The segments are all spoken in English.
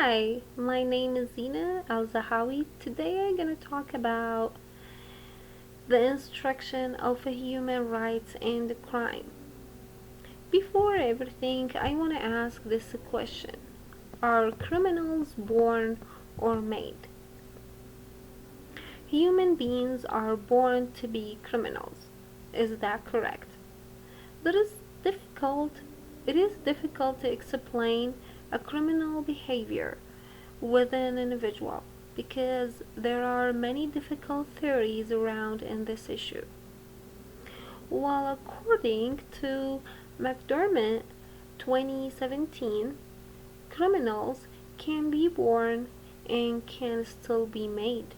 Hi, my name is Zina Al-Zahawi. Today I'm going to talk about the instruction of human rights and crime. Before everything, I want to ask this question. Are criminals born or made? Human beings are born to be criminals. Is that correct? That is difficult. It is difficult to explain a criminal behavior within an individual because there are many difficult theories around in this issue. While according to McDermott 2017, criminals can be born and can still be made.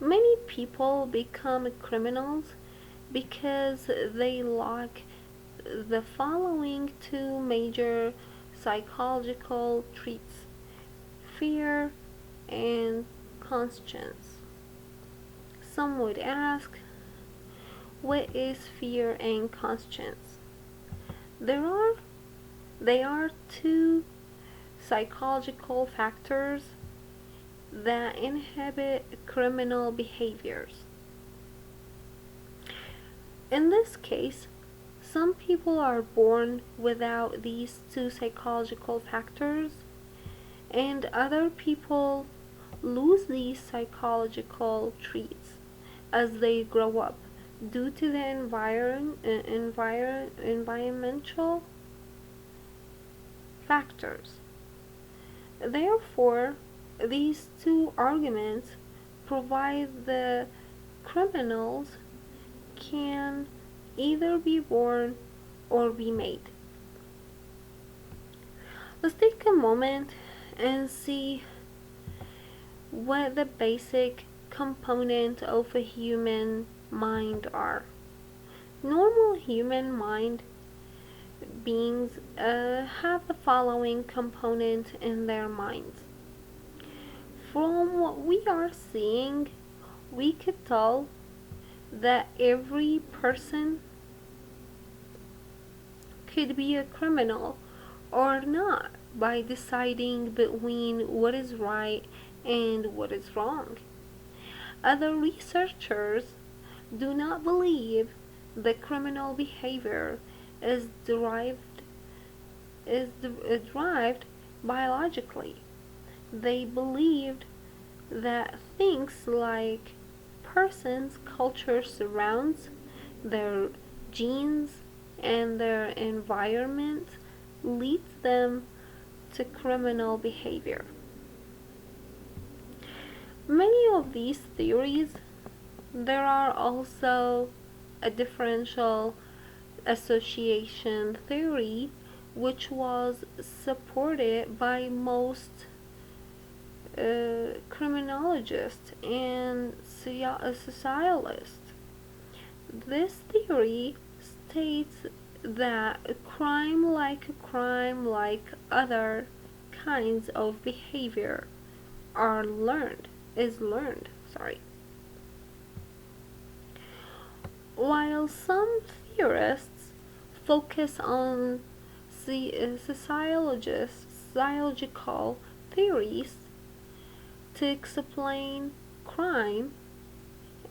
Many people become criminals because they lack the following two major psychological traits: fear and conscience. Some would ask, what is fear and conscience? There are they are two psychological factors that inhibit criminal behaviors. In this case, some people are born without these two psychological factors, and other people lose these psychological traits as they grow up due to the environmental factors. Therefore, these two arguments provide the criminals can either be born or be made. Let's take a moment and see what the basic component of a human mind are. Normal human mind beings have the following component in their minds. From what we are seeing, we could tell that every person could be a criminal or not by deciding between what is right and what is wrong. Other researchers do not believe that criminal behavior is derived biologically. They believed that things like person's culture surrounds, their genes, and their environment leads them to criminal behavior. Many of these theories, there are also a differential association theory which was supported by most criminologists and socialists. This theory states that a crime, like other kinds of behavior, is learned. While some theorists focus on sociological theories to explain crime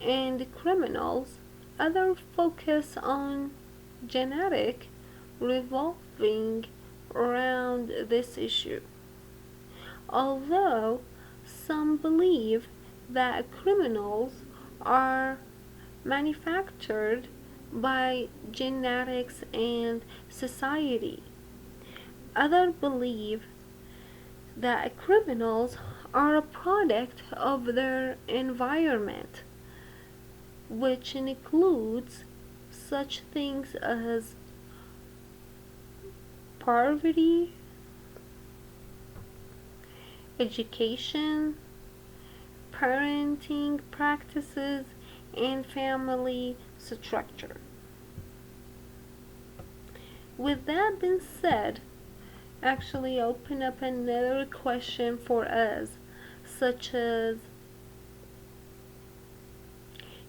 and criminals, others focus on genetic revolving around this issue. Although some believe that criminals are manufactured by genetics and society, others believe that criminals are a product of their environment, which includes such things as poverty, education, parenting practices, and family structure. With that being said, actually open up another question for us, such as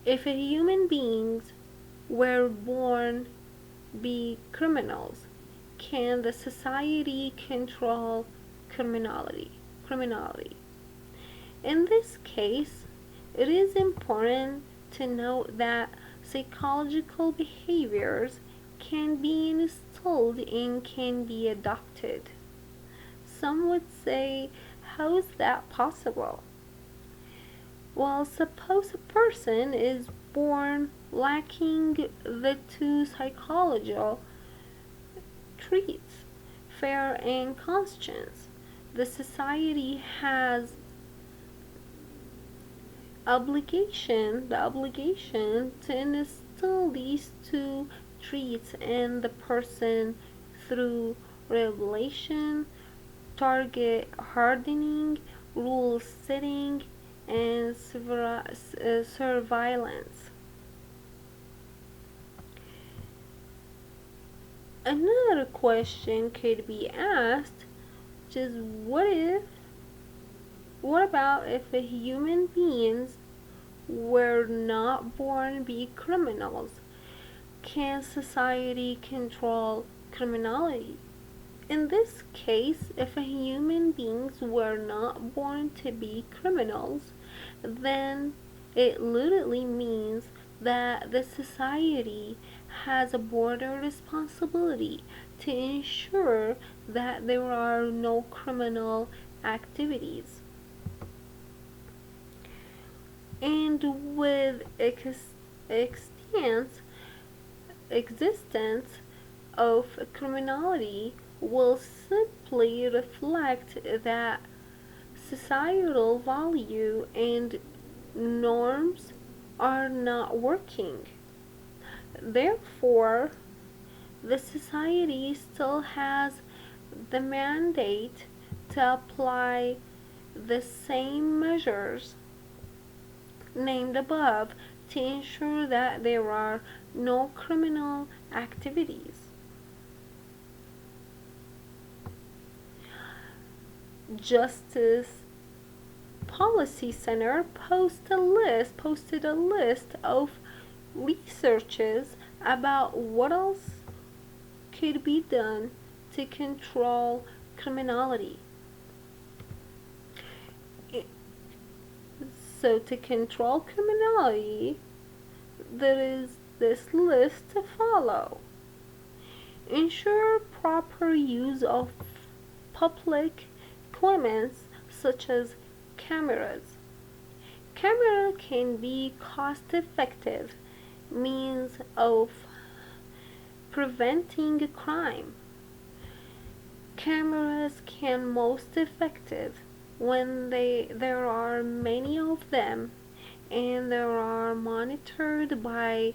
if human beings were born be criminals, can the society control criminality. In this case, it is important to note that psychological behaviors can be installed and can be adopted. Some would say, how is that possible? Well, suppose a person is born lacking the two psychological traits, fair and conscience. The society has the obligation to instill these two traits in the person through revelation, target hardening, rule setting, and surveillance. Another question could be asked, which is what about if human beings were not born to be criminals? Can society control criminality? In this case, if human beings were not born to be criminals, then it literally means that the society has a broader responsibility to ensure that there are no criminal activities. And with existence of criminality will simply reflect that societal value and norms are not working. Therefore, the society still has the mandate to apply the same measures named above to ensure that there are no criminal activities. Justice Policy Center posted a list of researches about what else could be done to control criminality. So to control criminality, there is this list to follow. Ensure proper use of public equipment such as cameras. Camera can be cost-effective means of preventing crime. Cameras can most effective when there are many of them and they are monitored by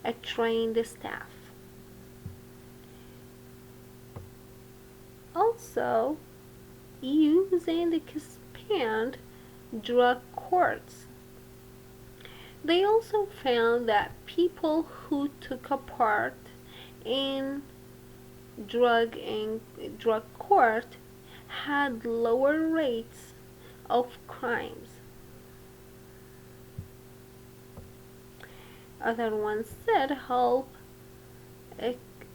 a trained staff. Also, use and expand drug courts. They also found that people who took a part in drug court had lower rates of crimes. Other ones said help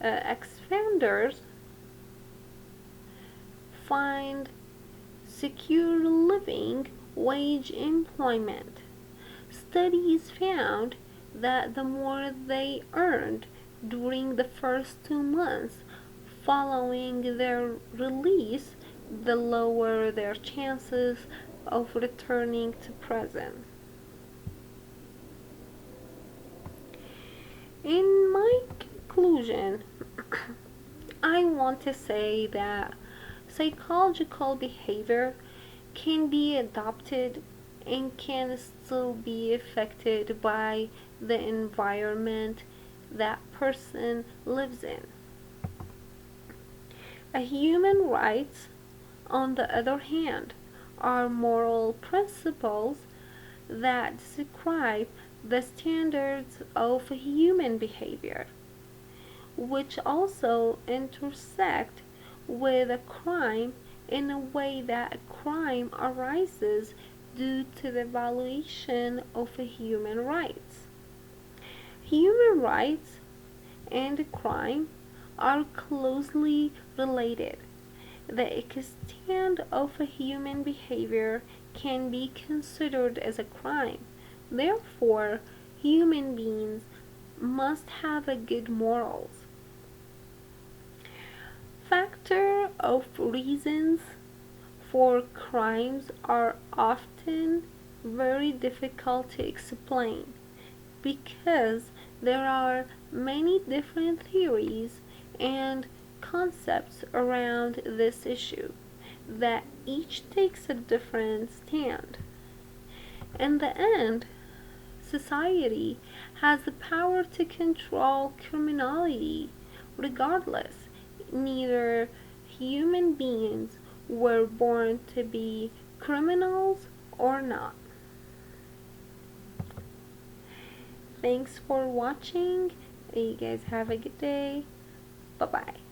expanders find secure living wage employment. Studies found that the more they earned during the first 2 months following their release, the lower their chances of returning to prison. In my conclusion, I want to say that psychological behavior can be adopted and can still be affected by the environment that person lives in. Human rights, on the other hand, are moral principles that describe the standards of human behavior, which also intersect with a crime in a way that crime arises due to the violation of human rights. Human rights and crime are closely related The extent of a human behavior can be considered as a crime. Therefore, human beings must have a good morals. Factor of reasons for crimes are often very difficult to explain because there are many different theories and concepts around this issue that each takes a different stand. In the end, society has the power to control criminality regardless. Neither human beings were born to be criminals or not. Thanks for watching. You guys have a good day. Bye bye.